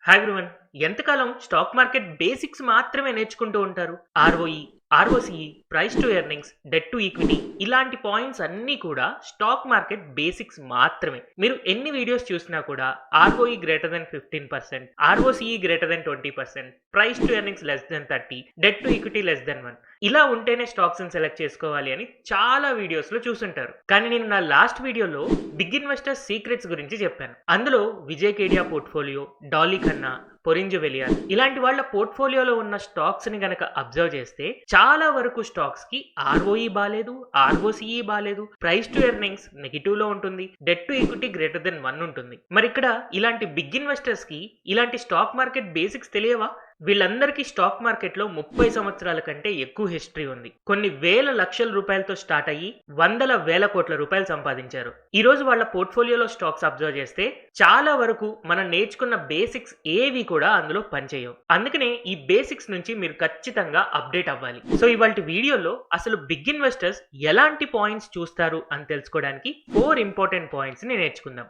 Hi everyone. ఎంతకాలం stock market basics మాత్రమే నేర్చుకుంటూ ఉంటారు? ROE, ROCE, price to earnings, debt to equity ఇలాంటి పాయింట్స్ అన్నీ కూడా స్టాక్ మార్కెట్ బేసిక్స్ మాత్రమే. మీరు ఎన్ని వీడియోస్ చూసినా కూడా ROE greater than 15%, ROCE greater than 20%, price to earnings less than 30, debt to equity less than 1 ఇలా ఉంటేనే స్టాక్స్ సెలెక్ట్ చేసుకోవాలి అని చాలా వీడియోస్ లో చూసుంటారు. కానీ నేను నా లాస్ట్ వీడియోలో బిగ్ ఇన్వెస్టర్స్ సీక్రెట్స్ గురించి చెప్పాను. అందులో విజయ్ కేడియా పోర్ట్ఫోలియో, డాలీ ఖన్నా, పొరింజు వెలియార్ ఇలాంటి వాళ్ళ పోర్ట్ఫోలియోలో ఉన్న స్టాక్స్ ని గనక అబ్జర్వ్ చేస్తే చాలా వరకు స్టాక్స్ కి ఆర్ఓఈ బాలేదు, ఆర్ఓసిఈ బాలేదు, ప్రైస్ టు ఎర్నింగ్స్ నెగిటివ్ లో ఉంటుంది, debt to equity greater than 1 ఉంటుంది. మరి ఇక్కడ ఇలాంటి బిగ్ ఇన్వెస్టర్స్ కి ఇలాంటి స్టాక్ మార్కెట్ బేసిక్స్ తెలియవా? వీళ్ళందరికీ స్టాక్ మార్కెట్ లో 30 సంవత్సరాల కంటే ఎక్కువ హిస్టరీ ఉంది. కొన్ని వేల లక్షల రూపాయలతో స్టార్ట్ అయ్యి వందల వేల కోట్ల రూపాయలు సంపాదించారు. ఈ రోజు వాళ్ళ పోర్ట్ఫోలియోలో స్టాక్స్ అబ్జర్వ్ చేస్తే చాలా వరకు మనం నేర్చుకున్న బేసిక్స్ ఏవి కూడా అందులో పనిచేయవు. అందుకనే ఈ బేసిక్స్ నుంచి మీరు ఖచ్చితంగా అప్డేట్ అవ్వాలి. సో ఇవాళ వీడియోలో అసలు బిగ్ ఇన్వెస్టర్స్ ఎలాంటి పాయింట్స్ చూస్తారు అని తెలుసుకోవడానికి 4 ఇంపార్టెంట్ పాయింట్స్ ని నేర్చుకుందాం.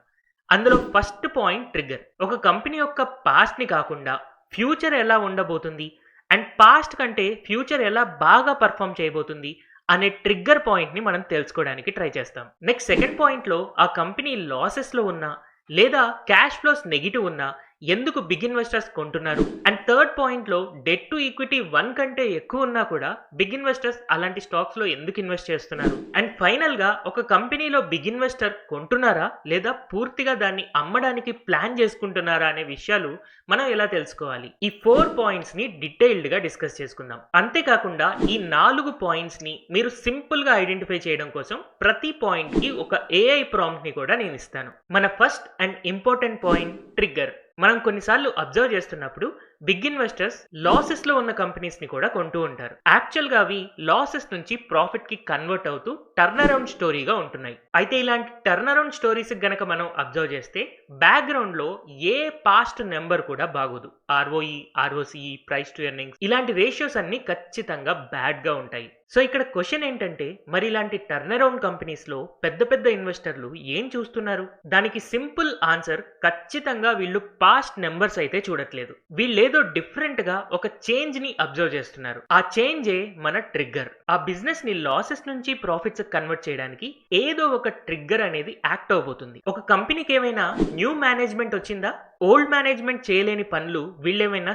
అందులో ఫస్ట్ పాయింట్ ట్రిగ్గర్. ఒక కంపెనీ యొక్క పాస్ట్ ని కాకుండా ఫ్యూచర్ ఎలా ఉండబోతుంది అండ్ పాస్ట్ కంటే ఫ్యూచర్ ఎలా బాగా పర్ఫామ్ చేయబోతుంది అనే ట్రిగ్గర్ పాయింట్ ని మనం తెలుసుకోవడానికి ట్రై చేస్తాం. నెక్స్ట్ సెకండ్ పాయింట్ లో ఆ కంపెనీ లాసెస్ లో ఉన్నా లేదా క్యాష్ ఫ్లోస్ నెగిటివ్ ఉన్నా ఎందుకు బిగ్ ఇన్వెస్టర్స్ కొంటున్నారు అండ్ థర్డ్ పాయింట్ లో డెట్ టు ఈక్విటీ 1 కంటే ఎక్కువ ఉన్నా కూడా బిగ్ ఇన్వెస్టర్స్ అలాంటి స్టాక్స్ లో ఎందుకు ఇన్వెస్ట్ చేస్తున్నారు అండ్ ఫైనల్ గా ఒక కంపెనీలో బిగ్ ఇన్వెస్టర్ కొంటున్నారా లేదా పూర్తిగా దాన్ని అమ్మడానికి ప్లాన్ చేసుకుంటున్నారా అనే విషయాలు మనం ఎలా తెలుసుకోవాలి. ఈ 4 పాయింట్స్ ని డీటెయిల్డ్ గా డిస్కస్ చేసుకుందాం. అంతేకాకుండా ఈ 4 పాయింట్స్ ని మీరు సింపుల్ గా ఐడెంటిఫై చేయడం కోసం ప్రతి పాయింట్ కి ఒక ఏఐ ప్రాంప్ట్ ని కూడా నేను ఇస్తాను. మన first and important point trigger. మనం కొన్నిసార్లు అబ్జర్వ్ చేస్తున్నప్పుడు బిగ్ ఇన్వెస్టర్స్ లాసెస్ లో ఉన్న కంపెనీస్ ని కూడా కొంటూ ఉంటారు. యాక్చువల్ గా అవి లాసెస్ నుంచి ప్రాఫిట్ కి కన్వర్ట్ అవుతూ టర్న్ అరౌండ్ స్టోరీగా ఉంటున్నాయి. అయితే ఇలాంటి టర్న్ అరౌండ్ స్టోరీస్ గనక మనం అబ్జర్వ్ చేస్తే బ్యాక్గ్రౌండ్ లో ఏ పాస్ట్ నెంబర్ కూడా బాగోదు. ROE, ROCE, price to earnings ఇలాంటి రేషియోస్ అన్ని ఖచ్చితంగా బ్యాడ్ గా ఉంటాయి. సో ఇక్కడ క్వశ్చన్ ఏంటంటే మరి ఇలాంటి టర్న్ అరౌండ్ కంపెనీస్ లో పెద్ద పెద్ద ఇన్వెస్టర్లు ఏం చూస్తున్నారు? దానికి సింపుల్ ఆన్సర్ ఖచ్చితంగా వీళ్ళు పాస్ట్ నెంబర్స్ అయితే చూడట్లేదు. వీళ్ళేదో డిఫరెంట్ గా ఒక చేంజ్ ని అబ్జర్వ్ చేస్తున్నారు. ఆ చేంజే మన ట్రిగ్గర్. ఆ బిజినెస్ ని లాసెస్ నుంచి ప్రాఫిట్స్ కన్వర్ట్ చేయడానికి ఏదో ఒక ట్రిగ్గర్ అనేది యాక్ట్ అవబోతుంది. ఒక కంపెనీకి ఏమైనా న్యూ మేనేజ్మెంట్ వచ్చిందా? ఓల్డ్ మేనేజ్మెంట్ చేయలేని పనులు వీళ్ళేమైనా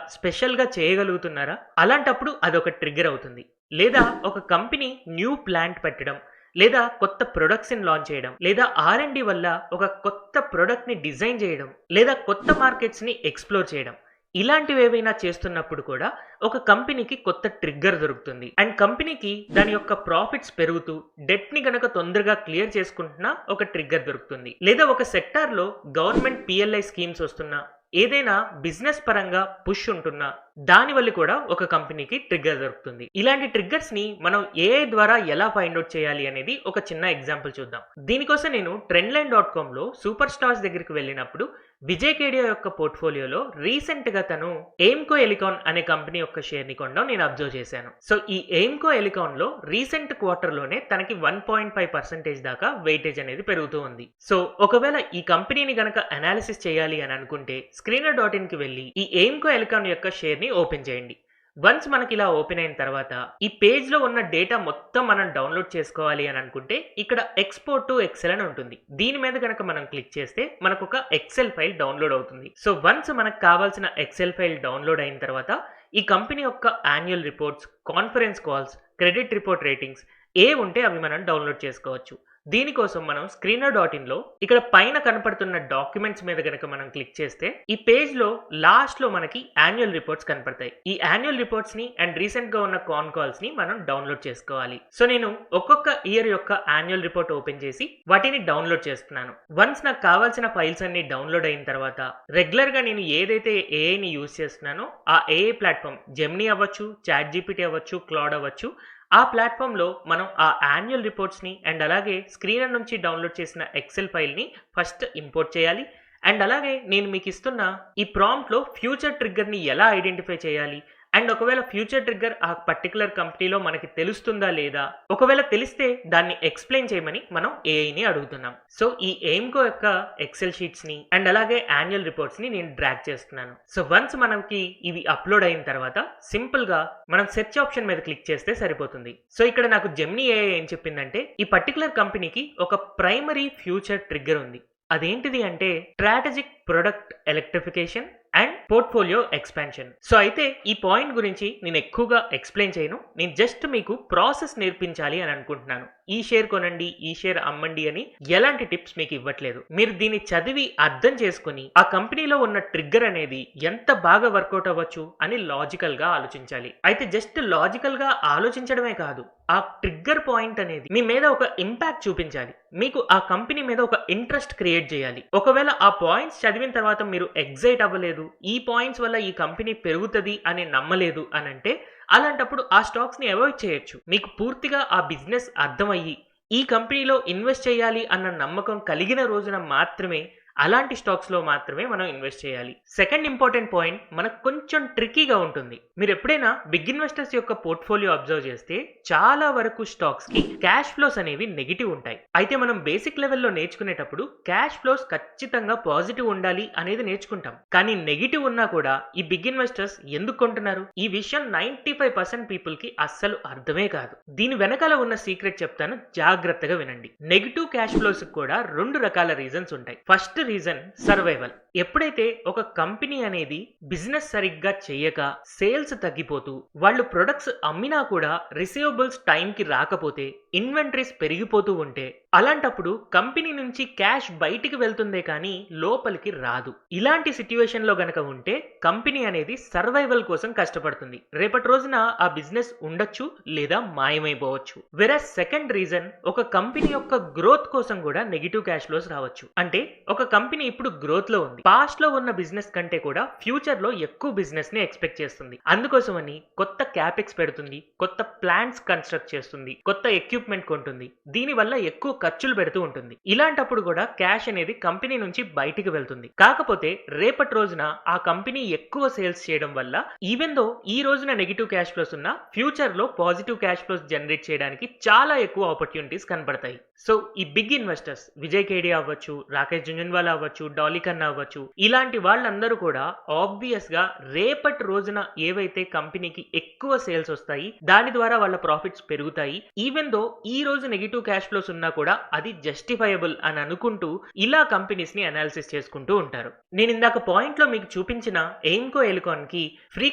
స్పెషల్ గా చేయగలుగుతున్నారా? అలాంటప్పుడు అదొక ట్రిగ్గర్ అవుతుంది. లేదా ఒక కంపెనీ న్యూ ప్లాంట్ పెట్టడం, లేదా కొత్త ప్రొడక్ట్స్ ని లాంచ్ చేయడం, లేదా R&D వల్ల ఒక కొత్త ప్రొడక్ట్ ని డిజైన్ చేయడం, లేదా కొత్త మార్కెట్స్ ని ఎక్స్ప్లోర్ చేయడం ఇలాంటివి ఏవైనా చేస్తున్నప్పుడు కూడా ఒక కంపెనీకి కొత్త ట్రిగ్గర్ దొరుకుతుంది. అండ్ కంపెనీకి దాని యొక్క ప్రాఫిట్స్ పెరుగుతూ డెట్ ని గనక తొందరగా క్లియర్ చేసుకుంటున్నా ఒక ట్రిగ్గర్ దొరుకుతుంది. లేదా ఒక సెక్టార్ లో గవర్నమెంట్ PLI స్కీమ్స్ వస్తున్నా, ఏదైనా బిజినెస్ పరంగా పుష్ ఉంటున్నా దానివల్ల కూడా ఒక కంపెనీకి ట్రిగ్గర్ దొరుకుతుంది. ఇలాంటి ట్రిగ్గర్స్ ని మనం AI ద్వారా ఎలా ఫైండ్ అవుట్ చేయాలి అనేది ఒక చిన్న ఎగ్జాంపుల్ చూద్దాం. దీనికోసం నేను trendline.com లో సూపర్ స్టార్స్ దగ్గరికి వెళ్ళినప్పుడు విజయ్ కేడియా యొక్క పోర్ట్ఫోలియోలో రీసెంట్ గా తను ఎయిమ్కో ఎలికాన్ అనే కంపెనీ యొక్క షేర్ ని కొనడం నేను అబ్జర్వ్ చేశాను. సో ఈ ఎయిమ్కో ఎలికాన్ లో రీసెంట్ క్వార్టర్ లోనే తనకి 1.5% దాకా వెయిటేజ్ అనేది పెరుగుతూ ఉంది. సో ఒకవేళ ఈ కంపెనీని గనక అనాలిసిస్ చేయాలి అని అనుకుంటే screener.in కి వెళ్ళి ఈ ఎయిమ్కో ఎలికాన్ యొక్క షేర్ ని ఓపెన్ చేయండి. వన్స్ మనకి ఇలా ఓపెన్ అయిన తర్వాత ఈ పేజ్ లో ఉన్న డేటా మొత్తం మనం డౌన్లోడ్ చేసుకోవాలి అని అనుకుంటే ఇక్కడ ఎక్స్పోర్ట్ టు ఎక్సెల్ అని ఉంటుంది. దీని మీద కనుక మనం క్లిక్ చేస్తే మనకు ఒక ఎక్సెల్ ఫైల్ డౌన్లోడ్ అవుతుంది. సో వన్స్ మనకు కావాల్సిన ఎక్సెల్ ఫైల్ డౌన్లోడ్ అయిన తర్వాత ఈ కంపెనీ యొక్క annual reports, conference calls, credit report ratings ఏ ఉంటే అవి మనం డౌన్లోడ్ చేసుకోవచ్చు. దీనికోసం మనం screener.in లో ఇక్కడ పైన కనపడుతున్న డాక్యుమెంట్స్ మీద గనక మనం క్లిక్ చేస్తే ఈ పేజ్ లో లాస్ట్ లో మనకి యాన్యువల్ రిపోర్ట్స్ కనపడతాయి. ఈ యాన్యువల్ రిపోర్ట్స్ ని అండ్ రీసెంట్ గా ఉన్న కాన్ కాల్స్ ని మనం డౌన్లోడ్ చేసుకోవాలి. సో నేను ఒక్కొక్క ఇయర్ యొక్క యాన్యువల్ రిపోర్ట్ ఓపెన్ చేసి వాటిని డౌన్లోడ్ చేస్తున్నాను. వన్స్ నాకు కావాల్సిన ఫైల్స్ అన్ని డౌన్లోడ్ అయిన తర్వాత రెగ్యులర్ గా నేను ఏదైతే AI ని యూజ్ చేస్తున్నానో ఆ AI ప్లాట్ఫామ్ జెమినీ అవ్వచ్చు, ChatGPT అవ్వచ్చు, క్లౌడ్ అవ్వచ్చు, ఆ ప్లాట్ఫామ్ లో మనం ఆ యాన్యువల్ రిపోర్ట్స్ ని అండ్ అలాగే స్క్రీనర్ నుంచి డౌన్లోడ్ చేసిన ఎక్సెల్ ఫైల్ ని ఫస్ట్ ఇంపోర్ట్ చేయాలి. అండ్ అలాగే నేను మీకు ఇస్తున్న ఈ ప్రాంప్ట్ లో ఫ్యూచర్ ట్రిగ్గర్ ని ఎలా ఐడెంటిఫై చేయాలి అండ్ ఒకవేళ ఫ్యూచర్ ట్రిగ్గర్ ఆ పర్టికులర్ కంపెనీలో మనకి తెలుస్తుందా లేదా, ఒకవేళ తెలిస్తే దాన్ని ఎక్స్ప్లెయిన్ చేయమని మనం ఏఐని అడుగుతున్నాం. సో ఈ ఎయిమ్కో యొక్క ఎక్సెల్ షీట్స్ ని అండ్ అలాగే యాన్యువల్ రిపోర్ట్స్ ని నేను డ్రాగ్ చేస్తున్నాను. సో వన్స్ మనకి ఇవి అప్లోడ్ అయిన తర్వాత సింపుల్ గా మనం సెర్చ్ ఆప్షన్ మీద క్లిక్ చేస్తే సరిపోతుంది. సో ఇక్కడ నాకు జెమినీ ఏఐ ఏం చెప్పిందంటే ఈ పర్టికులర్ కంపెనీకి ఒక ప్రైమరీ ఫ్యూచర్ ట్రిగ్గర్ ఉంది. అదేంటిది అంటే strategic product electrification and portfolio expansion. So అయితే ఈ పాయింట్ గురించి నేను ఎక్కువగా ఎక్స్ప్లెయిన్ చేయను, నేను జస్ట్ మీకు ప్రాసెస్ నేర్పించాలి అని అనుకుంటున్నాను. ఈ షేర్ కొనండి, ఈ షేర్ అమ్మండి అని ఎలాంటి టిప్స్ మీకు ఇవ్వట్లేదు. మీరు దీన్ని చదివి అర్థం చేసుకుని ఆ కంపెనీలో ఉన్న ట్రిగ్గర్ అనేది ఎంత బాగా వర్కౌట్ అవ్వచ్చు అని లాజికల్ గా ఆలోచించాలి. అయితే జస్ట్ లాజికల్ గా ఆలోచించడమే కాదు, ఆ ట్రిగ్గర్ పాయింట్ అనేది మీ మీద ఒక ఇంపాక్ట్ చూపించాలి, మీకు ఆ కంపెనీ మీద ఒక ఇంట్రెస్ట్ క్రియేట్ చేయాలి. ఒకవేళ ఆ పాయింట్స్ చదివిన తర్వాత మీరు ఎగ్జైట్ అవ్వలేదు, ఈ పాయింట్స్ వల్ల ఈ కంపెనీ పెరుగుతుంది అని నమ్మలేదు అని అంటే అలాంటప్పుడు ఆ స్టాక్స్ ని అవాయిడ్ చేయొచ్చు. మీకు పూర్తిగా ఆ బిజినెస్ అర్థమయ్యి ఈ కంపెనీలో ఇన్వెస్ట్ చేయాలి అన్న నమ్మకం కలిగిన రోజున మాత్రమే అలాంటి స్టాక్స్ లో మాత్రమే మనం ఇన్వెస్ట్ చేయాలి. సెకండ్ ఇంపార్టెంట్ పాయింట్ మనకు కొంచెం ట్రిక్కీగా ఉంటుంది. మీరు ఎప్పుడైనా బిగ్ ఇన్వెస్టర్స్ యొక్క పోర్ట్ఫోలియో అబ్జర్వ్ చేస్తే చాలా వరకు స్టాక్స్ కి క్యాష్ ఫ్లోస్ అనేవి నెగిటివ్ ఉంటాయి. అయితే మనం బేసిక్ లెవెల్లో నేర్చుకునేటప్పుడు క్యాష్ ఫ్లోస్ ఖచ్చితంగా పాజిటివ్ ఉండాలి అనేది నేర్చుకుంటాం. కానీ నెగిటివ్ ఉన్నా కూడా ఈ బిగ్ ఇన్వెస్టర్స్ ఎందుకు కొంటున్నారు, ఈ విషయం 95% పీపుల్ కి అస్సలు అర్థమే కాదు. దీని వెనకాల ఉన్న సీక్రెట్ చెప్తాను, జాగ్రత్తగా వినండి. నెగిటివ్ క్యాష్ ఫ్లోస్ కూడా 2 రకాల రీజన్స్ ఉంటాయి. First reason survival. ఎప్పుడైతే ఒక కంపెనీ అనేది బిజినెస్ సరిగ్గా చేయక సేల్స్ తగ్గిపోతూ వాళ్ళు ప్రొడక్ట్స్ అమ్మినా కూడా రిసీవబుల్స్ టైంకి రాకపోతే ఇన్వెంటరీస్ పెరిగిపోతూ ఉంటే అలాంటప్పుడు కంపెనీ నుంచి క్యాష్ బయటికి వెళ్తుందే కానీ లోపలికి రాదు. ఇలాంటి సిట్యుయేషన్ లో గనక ఉంటే కంపెనీ అనేది సర్వైవల్ కోసం కష్టపడుతుంది. రేపటి రోజున ఆ బిజినెస్ ఉండొచ్చు లేదా మాయమైపోవచ్చు. వెరస్ సెకండ్ రీజన్, ఒక కంపెనీ యొక్క గ్రోత్ కోసం కూడా నెగిటివ్ క్యాష్ ఫ్లోస్ రావచ్చు. అంటే ఒక కంపెనీ ఇప్పుడు గ్రోత్ లో ఉంది, పాస్ట్ లో ఉన్న బిజినెస్ కంటే కూడా ఫ్యూచర్ లో ఎక్కువ బిజినెస్ ని ఎక్స్పెక్ట్ చేస్తుంది. అందుకోసమని కొత్త క్యాపెక్స్ పెడుతుంది, కొత్త ప్లాంట్స్ కన్స్ట్రక్ట్ చేస్తుంది, కొత్త ఎక్విప్మెంట్ కొంటుంది, దీనివల్ల ఎక్కువ ఖర్చులు పెడుతూ ఉంటుంది. ఇలాంటప్పుడు కూడా క్యాష్ అనేది కంపెనీ నుంచి బయటికి వెళ్తుంది. కాకపోతే రేపటి రోజున ఆ కంపెనీ ఎక్కువ సేల్స్ చేయడం వల్ల ఈవెన్ దో ఈ రోజున నెగిటివ్ క్యాష్ ఫ్లోస్ ఉన్న ఫ్యూచర్ లో పాజిటివ్ క్యాష్ ఫ్లోస్ జనరేట్ చేయడానికి చాలా ఎక్కువ ఆపర్చునిటీస్ కనబడతాయి. సో ఈ బిగ్ ఇన్వెస్టర్స్ విజయ్ కేడి అవ్వచ్చు, రాకేష్ జుంజన్వాలా అవ్వచ్చు, డాలీ ఖన్నా అవ్వచ్చు, ఇలాంటి వాళ్ళందరూ కూడా ఆబ్వియస్ గా రేపటి రోజున ఏవైతే కంపెనీకి ఎక్కువ సేల్స్ వస్తాయి దాని ద్వారా వాళ్ళ ప్రాఫిట్స్ పెరుగుతాయి, ఈవెన్ దో ఈ రోజు నెగిటివ్ క్యాష్ ఫ్లోస్ ఉన్నా కూడా అది జస్టిఫైయబుల్ అని అనుకుంటూ ఇలా కంపెనీస్ ని అనాలిసిస్ చేసుకుంటూ ఉంటారు. నేను ఇందాక పాయింట్ లో మీకు చూపించిన ఎయిమ్కో ఎలికాన్ కి ఫ్రీ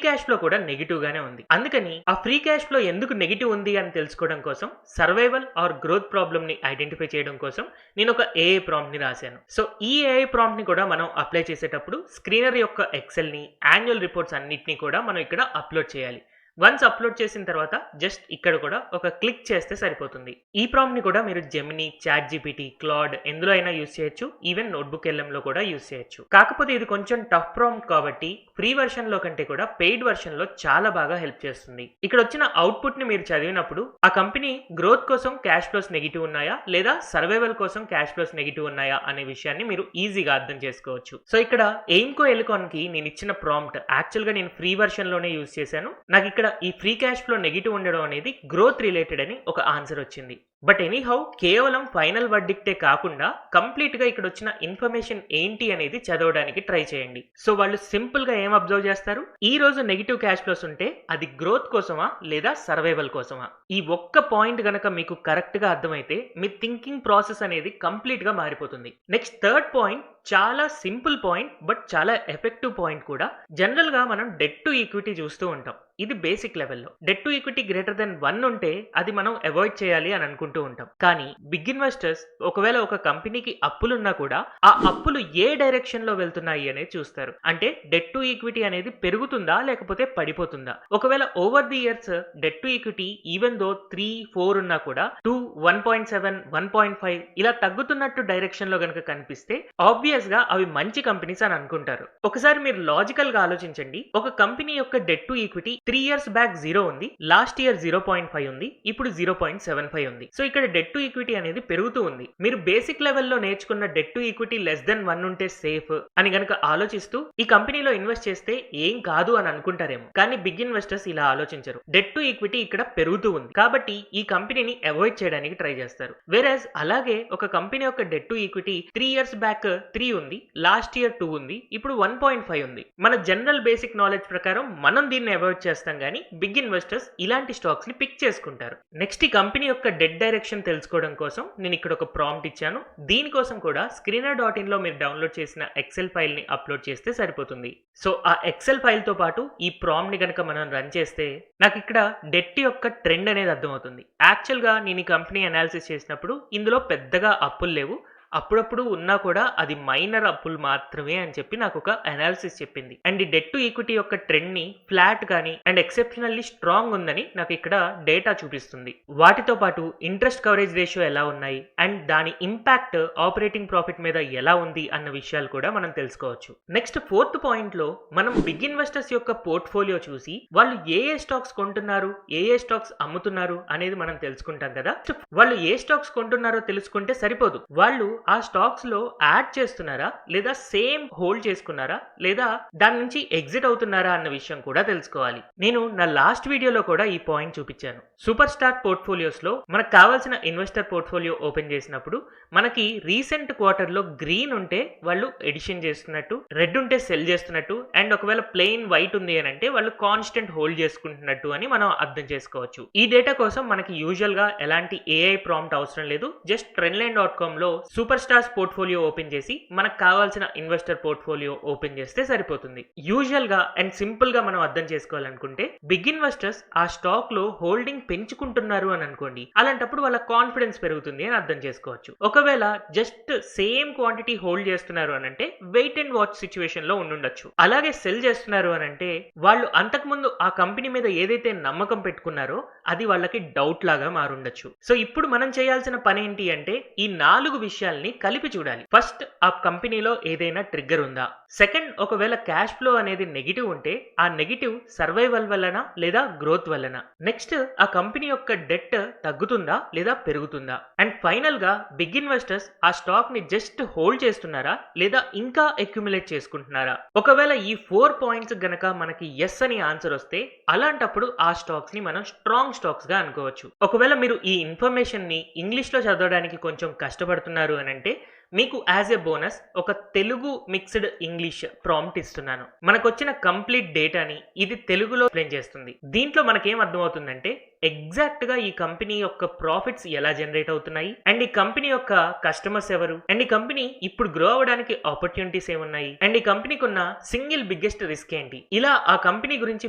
క్యాష్ ఫ్లో కూడా నెగిటివ్ గానే ఉంది. అందుకని ఆ ఫ్రీ క్యాష్ ఫ్లో ఎందుకు నెగిటివ్ ఉంది అని తెలుసుకోవడం కోసం, సర్వైవల్ ఆర్ గ్రోత్ ప్రాబ్లమ్ ని ఐడెంటిఫై చేయడం కోసం నేను ఒక ఏఐ ప్రాంప్ట్ ని రాశాను. సో ఈ ఏఐ ప్రాంప్ట్ ని కూడా మనం అప్లై చేసేటప్పుడు స్క్రీనర్ యొక్క ఎక్సెల్ ని, యాన్యువల్ రిపోర్ట్స్ అన్నిటిని కూడా మనం ఇక్కడ అప్లోడ్ చేయాలి. వన్స్ అప్లోడ్ చేసిన తర్వాత జస్ట్ ఇక్కడ కూడా ఒక క్లిక్ చేస్తే సరిపోతుంది. ఈ ప్రాంప్ట్ ని కూడా మీరు జెమినీ, చాట్ జీపీటీ, క్లాడ్ ఎందులో అయినా యూస్ చేయొచ్చు, ఈవెన్ నోట్బుక్ ఎల్ఎం లో కూడా యూస్ చేయొచ్చు. కాకపోతే ఇది కొంచెం టఫ్ ప్రాంప్ట్ కాబట్టి ఫ్రీ వర్షన్ లో కంటే కూడా పెయిడ్ వర్షన్ లో చాలా బాగా హెల్ప్ చేస్తుంది. ఇక్కడ వచ్చిన అవుట్పుట్ ని మీరు చదివినప్పుడు ఆ కంపెనీ గ్రోత్ కోసం క్యాష్ ఫ్లోస్ నెగిటివ్ ఉన్నాయా లేదా సర్వైవల్ కోసం క్యాష్ ఫ్లోస్ నెగిటివ్ ఉన్నాయా అనే విషయాన్ని మీరు ఈజీగా అర్థం చేసుకోవచ్చు. సో ఇక్కడ ఎయిమ్కో ఎలికాన్ కి నేను ఇచ్చిన ప్రాంప్ట్ యాక్చువల్ గా నేను ఫ్రీ వర్షన్ లోనే యూస్ చేశాను. నాకు ఇక్కడ ఈ ఫ్రీ క్యాష్ ఫ్లో నెగిటివ్ ఉండడం అనేది గ్రోత్ రిలేటెడ్ అని ఒక ఆన్సర్ వచ్చింది. బట్ ఎనీహౌ కేవలం ఫైనల్ వర్డిక్టే కాకుండా కంప్లీట్ గా ఇక్కడ వచ్చిన ఇన్ఫర్మేషన్ ఏంటి అనేది చదవడానికి ట్రై చేయండి. సో వాళ్ళు సింపుల్ గా ఏం అబ్జర్వ్ చేస్తారు, ఈ రోజు నెగిటివ్ క్యాష్ ఫ్లోస్ ఉంటే అది గ్రోత్ కోసమా లేదా సర్వైవల్ కోసమా. ఈ ఒక్క పాయింట్ గనక మీకు కరెక్ట్ గా అర్థమైతే మీ థింకింగ్ ప్రాసెస్ అనేది కంప్లీట్ గా మారిపోతుంది. నెక్స్ట్ థర్డ్ పాయింట్ చాలా సింపుల్ పాయింట్ బట్ చాలా ఎఫెక్టివ్ పాయింట్ కూడా. జనరల్ గా మనం డెట్ టు ఈక్విటీ చూస్తూ ఉంటాం. ఇది బేసిక్ లెవెల్లో debt to equity greater than 1 ఉంటే అది మనం అవాయిడ్ చేయాలి అని అనుకుంటూ ఉంటాం. కానీ బిగ్ ఇన్వెస్టర్స్ ఒకవేళ ఒక కంపెనీకి అప్పులున్నా కూడా ఆ అప్పులు ఏ డైరెక్షన్ లో వెళ్తున్నాయి అనేది చూస్తారు. అంటే డెట్ టు ఈక్విటీ అనేది పెరుగుతుందా లేకపోతే పడిపోతుందా. ఒకవేళ over the years debt to equity even though 3, 4 ఉన్నా కూడా 2, 1.7, 1.5 ఇలా తగ్గుతున్నట్టు డైరెక్షన్ లో గనక కనిపిస్తే ఆబ్వియస్ గా అవి మంచి కంపెనీస్ అని అనుకుంటారు. ఒకసారి మీరు లాజికల్ గా ఆలోచించండి. ఒక కంపెనీ యొక్క debt to equity 3 years back 0 ఉంది, లాస్ట్ ఇయర్ 0.5 ఉంది, ఇప్పుడు 0.75 ఉంది. సో ఇక్కడ డెట్ టు ఈక్విటీ అనేది పెరుగుతూ ఉంది. మీరు బేసిక్ లెవెల్లో నేర్చుకున్న debt to equity less than 1 ఉంటే సేఫ్ అని గనక ఆలోచిస్తూ ఈ కంపెనీలో ఇన్వెస్ట్ చేస్తే ఏం కాదు అని అనుకుంటారేమో, కానీ బిగ్ ఇన్వెస్టర్స్ ఇలా ఆలోచించరు. డెట్ టు ఈక్విటీ ఇక్కడ పెరుగుతూ ఉంది కాబట్టి ఈ కంపెనీని అవాయిడ్ చేయడానికి ట్రై చేస్తారు. వేరేజ్ అలాగే ఒక కంపెనీ యొక్క debt to equity 3 years back 3 ఉంది, లాస్ట్ ఇయర్ 2 ఉంది, ఇప్పుడు 1.5 ఉంది. మన జనరల్ బేసిక్ నాలెడ్జ్ ప్రకారం మనం దీన్ని అవాయిడ్ చేస్తాం, కానీ బిగ్ ఇన్వెస్టర్స్ ఇలాంటి స్టాక్స్ ని పిక్ చేసుకుంటారు. నెక్స్ట్ ఈ కంపెనీ యొక్క డెట్ డైరెక్షన్ తెలుసుకోవడం కోసం నేను ఇక్కడ ఒక ప్రాంప్ట్ ఇచ్చాను. దీనికోసం కూడా screener.in లో మీరు డౌన్లోడ్ చేసిన ఎక్సెల్ ఫైల్ ని అప్లోడ్ చేస్తే సరిపోతుంది. సో ఆ ఎక్సెల్ ఫైల్ తో పాటు ఈ ప్రాంప్ట్ ని కనుక మనం రన్ చేస్తే నాకు ఇక్కడ డెట్ యొక్క ట్రెండ్ అనేది అర్థమవుతుంది. యాక్చువల్ గా నేను ఈ కంపెనీ అనాలిసిస్ చేసినప్పుడు ఇందులో పెద్దగా అప్పులు లేవు, అప్పుడప్పుడు ఉన్నా కూడా అది మైనర్ అప్పులు మాత్రమే అని చెప్పి నాకు ఒక అనాలిసిస్ చెప్పింది. అండ్ ఈ డెట్ టు ఈక్విటీ యొక్క ట్రెండ్ ని ఫ్లాట్ కానీ అండ్ ఎక్సెప్షనల్లీ స్ట్రాంగ్ ఉందని నాకు ఇక్కడ డేటా చూపిస్తుంది. వాటితో పాటు ఇంట్రెస్ట్ కవరేజ్ రేషియో ఎలా ఉన్నాయి అండ్ దాని ఇంపాక్ట్ ఆపరేటింగ్ ప్రాఫిట్ మీద ఎలా ఉంది అన్న విషయాలు కూడా మనం తెలుసుకోవచ్చు. నెక్స్ట్ 4th పాయింట్ లో మనం బిగ్ ఇన్వెస్టర్స్ యొక్క పోర్ట్ఫోలియో చూసి వాళ్ళు ఏ స్టాక్స్ కొంటున్నారు, ఏ స్టాక్స్ అమ్ముతున్నారు అనేది మనం తెలుసుకుంటాం కదా. వాళ్ళు ఏ స్టాక్స్ కొంటున్నారో తెలుసుకుంటే సరిపోదు, వాళ్ళు ఆ స్టాక్స్ లో యాడ్ చేస్తున్నారా లేదా సేమ్ హోల్డ్ చేసుకున్నారా లేదా దాని నుంచి ఎగ్జిట్ అవుతున్నారా అన్న విషయం కూడా తెలుసుకోవాలి. నేను నా లాస్ట్ వీడియోలో కూడా ఈ పాయింట్ చూపించాను. సూపర్ స్టార్ పోర్ట్ఫోలియోస్ లో మనకు కావాల్సిన ఇన్వెస్టర్ పోర్ట్ఫోలియో ఓపెన్ చేసినప్పుడు మనకి రీసెంట్ క్వార్టర్ లో గ్రీన్ ఉంటే వాళ్ళు ఎడిషన్ చేస్తున్నట్టు, రెడ్ ఉంటే సెల్ చేస్తున్నట్టు, అండ్ ఒకవేళ ప్లెయిన్ వైట్ ఉంది అని అంటే వాళ్ళు కాన్స్టెంట్ హోల్డ్ చేసుకుంటున్నట్టు అని మనం అర్థం చేసుకోవచ్చు. ఈ డేటా కోసం మనకి యూజువల్ గా ఎలాంటి ఏఐ ప్రాంప్ట్ అవసరం లేదు. జస్ట్ trendline.com లో సూపర్ స్టార్స్ పోర్ట్ఫోలియో ఓపెన్ చేసి మనకు కావాల్సిన ఇన్వెస్టర్ పోర్ట్ఫోలియో ఓపెన్ చేస్తే సరిపోతుంది. యూజువల్ గా అండ్ సింపుల్ గా మనం అర్థం చేసుకోవాలనుకుంటే బిగ్ ఇన్వెస్టర్స్ ఆ స్టాక్ లో హోల్డింగ్ పెంచుకుంటున్నారు అని అనుకోండి, అలాంటప్పుడు వాళ్ళ కాన్ఫిడెన్స్ పెరుగుతుంది అని అర్థం చేసుకోవచ్చు. ఒకవేళ జస్ట్ సేమ్ క్వాంటిటీ హోల్డ్ చేస్తున్నారు అని అంటే వెయిట్ అండ్ వాచ్ సిచ్యువేషన్ లో ఉండుండొచ్చు. అలాగే సెల్ చేస్తున్నారు అని అంటే వాళ్ళు అంతకుముందు ఆ కంపెనీ మీద ఏదైతే నమ్మకం పెట్టుకున్నారో అది వాళ్ళకి డౌట్ లాగా మారుండొచ్చు. సో ఇప్పుడు మనం చేయాల్సిన పని ఏంటి అంటే ఈ 4 విషయాల్ని కలిపి చూడాలి. ఫస్ట్, ఆ కంపెనీలో ఏదైనా ట్రిగ్గర్ ఉందా? సెకండ్, ఒకవేళ క్యాష్ ఫ్లో అనేది నెగిటివ్ ఉంటే ఆ నెగిటివ్ సర్వైవల్ వల్లనా లేదా గ్రోత్ వల్లనా? నెక్స్ట్, ఆ కంపెనీ యొక్క డెట్ తగ్గుతుందా లేదా పెరుగుతుందా? అండ్ ఫైనల్ గా బిగ్ ఇన్వెస్టర్స్ ఆ స్టాక్ ని జస్ట్ హోల్డ్ చేస్తున్నారా లేదా ఇంకా అక్యుములేట్ చేసుకుంటున్నారా? ఒకవేళ ఈ 4 పాయింట్స్ గనక మనకి ఎస్ అని ఆన్సర్ వస్తే అలాంటప్పుడు ఆ స్టాక్స్ ని మనం స్ట్రాంగ్ స్టాక్స్ గా అనుకోవచ్చు. ఒకవేళ మీరు ఈ ఇన్ఫర్మేషన్ ని ఇంగ్లీష్ లో చదవడానికి కొంచెం కష్టపడుతున్నారు అని అంటే మీకు యాజ్ ఎ బోనస్ ఒక తెలుగు మిక్స్డ్ ఇంగ్లీష్ ప్రాంప్ట్ ఇస్తున్నాను. మనకు వచ్చిన కంప్లీట్ డేటాని ఇది తెలుగులో ఎక్స్ప్లెయిన్ చేస్తుంది. దీంట్లో మనకేం అర్థమవుతుందంటే ఎగ్జాక్ట్ గా ఈ కంపెనీ యొక్క ప్రాఫిట్స్ ఎలా జనరేట్ అవుతున్నాయి అండ్ ఈ కంపెనీ యొక్క కస్టమర్స్ ఎవరు అండ్ ఈ కంపెనీ ఇప్పుడు గ్రో అవడానికి ఆపర్చునిటీస్ ఏమున్నాయి అండ్ ఈ కంపెనీకి ఉన్న సింగిల్ బిగ్గెస్ట్ రిస్క్ ఏంటి, ఇలా ఆ కంపెనీ గురించి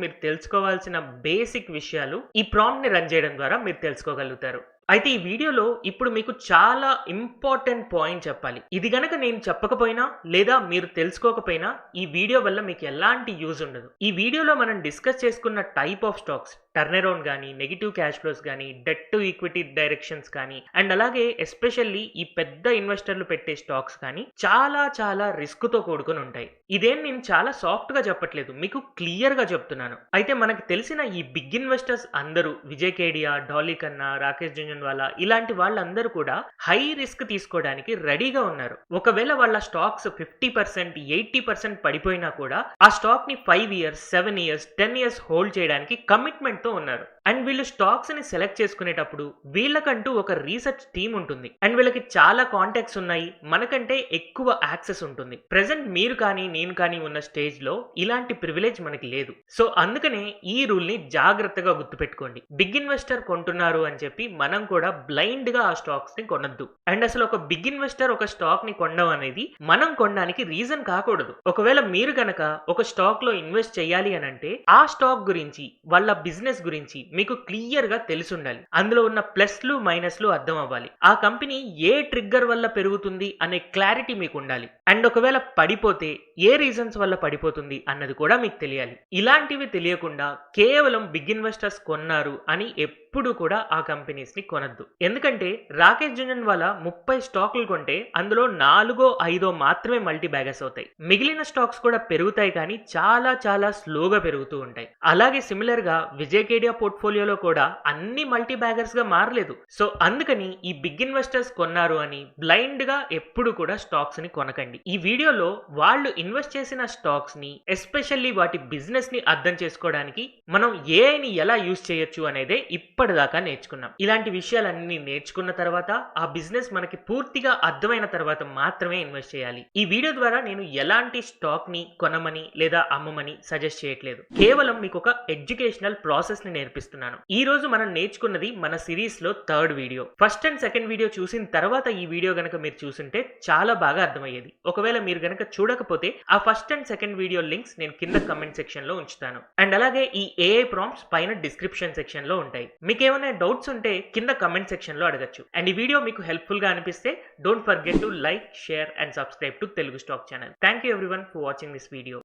మీరు తెలుసుకోవాల్సిన బేసిక్ విషయాలు ఈ ప్రాంప్ట్ ని రన్ చేయడం ద్వారా మీరు తెలుసుకోగలుగుతారు. అయితే ఈ వీడియోలో ఇప్పుడు మీకు చాలా ఇంపార్టెంట్ పాయింట్ చెప్పాలి. ఇది గనక నేను చెప్పకపోయినా లేదా మీరు తెలుసుకోకపోయినా ఈ వీడియో వల్ల మీకు ఎలాంటి యూజ్ ఉండదు. ఈ వీడియోలో మనం డిస్కస్ చేసుకున్న type of stocks, turn around కానీ, నెగిటివ్ క్యాష్ ఫ్లోస్ కానీ, డెట్ టు ఈక్విటీ డైరెక్షన్స్ కానీ, అండ్ అలాగే ఎస్పెషల్లీ ఈ పెద్ద ఇన్వెస్టర్లు పెట్టే స్టాక్స్ కానీ చాలా చాలా రిస్క్ తో కూడుకొని ఉంటాయి. ఇదేం నేను చాలా సాఫ్ట్ గా చెప్పట్లేదు, మీకు క్లియర్ గా చెప్తున్నాను. అయితే మనకు తెలిసిన ఈ బిగ్ ఇన్వెస్టర్స్ అందరూ విజయ్ కేడియా, డాలీ కన్నా, రాకేష్ జుంజున్వాలా ఇలాంటి వాళ్ళందరూ కూడా హై రిస్క్ తీసుకోవడానికి రెడీగా ఉన్నారు. ఒకవేళ వాళ్ళ స్టాక్స్ 50%, 80% పడిపోయినా కూడా ఆ స్టాక్ ని 5 ఇయర్స్, 7 ఇయర్స్, 10 ఇయర్స్ హోల్డ్ చేయడానికి కమిట్మెంట్ తో ఉన్నారు. అండ్ వీళ్ళు స్టాక్స్ ని సెలెక్ట్ చేసుకునేటప్పుడు వీళ్ళకంటూ ఒక రీసెర్చ్ టీమ్ ఉంటుంది అండ్ వీళ్ళకి చాలా కాంటాక్ట్స్ ఉన్నాయి, మనకంటే ఎక్కువ యాక్సెస్ ఉంటుంది. ప్రెసెంట్ మీరు కానీ నేను కానీ ఉన్న స్టేజ్ లో ఇలాంటి ప్రివిలేజ్ మనకి లేదు. సో అందుకనే ఈ రూల్ ని జాగ్రత్తగా గుర్తుపెట్టుకోండి. బిగ్ ఇన్వెస్టర్ కొంటున్నారు అని చెప్పి మనం కూడా బ్లైండ్ గా ఆ స్టాక్స్ ని కొనద్దు. అండ్ అసలు ఒక బిగ్ ఇన్వెస్టర్ ఒక స్టాక్ ని కొనడం అనేది మనం కొనడానికి రీజన్ కాకూడదు. ఒకవేళ మీరు కనుక ఒక స్టాక్ లో ఇన్వెస్ట్ చేయాలి అని అంటే ఆ స్టాక్ గురించి, వాళ్ళ బిజినెస్ గురించి మీకు క్లియర్ గా తెలిసి ఉండాలి. అందులో ఉన్న ప్లస్లు మైనస్లు అర్థం అవ్వాలి. ఆ కంపెనీ ఏ ట్రిగ్గర్ వల్ల పెరుగుతుంది అనే క్లారిటీ మీకు ఉండాలి. అండ్ ఒకవేళ పడిపోతే ఏ రీజన్స్ వల్ల పడిపోతుంది అన్నది కూడా మీకు తెలియాలి. ఇలాంటివి తెలియకుండా కేవలం బిగ్ ఇన్వెస్టర్స్ కొన్నారు అని ఎప్పుడు కూడా ఆ కంపెనీస్ ని కొనద్దు. ఎందుకంటే రాకేష్ జుంజున్వాలా 30 స్టాకులు కొంటే అందులో 4-5 మాత్రమే మల్టీ బ్యాగర్స్ అవుతాయి. మిగిలిన స్టాక్స్ కూడా పెరుగుతాయి కానీ చాలా చాలా స్లోగా పెరుగుతూ ఉంటాయి. అలాగే సిమిలర్ గా విజయ్ కేడియా పోర్ట్ఫోలియోలో కూడా అన్ని మల్టీ బ్యాగర్స్ గా మారలేదు. సో అందుకని ఈ బిగ్ ఇన్వెస్టర్స్ కొన్నారు అని బ్లైండ్ గా ఎప్పుడు కూడా స్టాక్స్ ని కొనకండి. ఈ వీడియోలో వాళ్ళు ఇన్వెస్ట్ చేసిన స్టాక్స్ ని ఎస్పెషల్లీ వాటి బిజినెస్ ని అర్థం చేసుకోవడానికి మనం ఏఐని ఎలా యూజ్ చేయొచ్చు అనేదే ఇప్పటిదాకా నేర్చుకున్నాం. ఇలాంటి విషయాలన్నీ నేర్చుకున్న తర్వాత ఆ బిజినెస్ మనకి పూర్తిగా అర్థమైన తర్వాత మాత్రమే ఇన్వెస్ట్ చేయాలి. ఈ వీడియో ద్వారా నేను ఎలాంటి స్టాక్ ని కొనమని లేదా అమ్మమని సజెస్ట్ చేయట్లేదు. కేవలం మీకు ఒక ఎడ్యుకేషనల్ ప్రాసెస్ ని నేర్పిస్తున్నాను. ఈ రోజు మనం నేర్చుకున్నది మన సిరీస్ లో third video. First and second video చూసిన తర్వాత ఈ వీడియో గనక మీరు చూసుంటే చాలా బాగా అర్థమయ్యేది. ఒకవేళ మీరు గనక చూడకపోతే ఆ first and second video links నేను కింద కమెంట్ సెక్షన్ లో ఉంచుతాను. అండ్ అలాగే ఈ ఏఐ ప్రాంప్ట్స్ పైన డిస్క్రిప్షన్ సెక్షన్ లో ఉంటాయి. మీకు ఏమైనా డౌట్స్ ఉంటే కింద కమెంట్ సెక్షన్ లో అడగచ్చు. అండ్ ఈ వీడియో మీకు హెల్ప్ఫుల్ గా అనిపిస్తే don't forget to like, share and subscribe to Telugu stock channel. Thank you everyone for watching this video.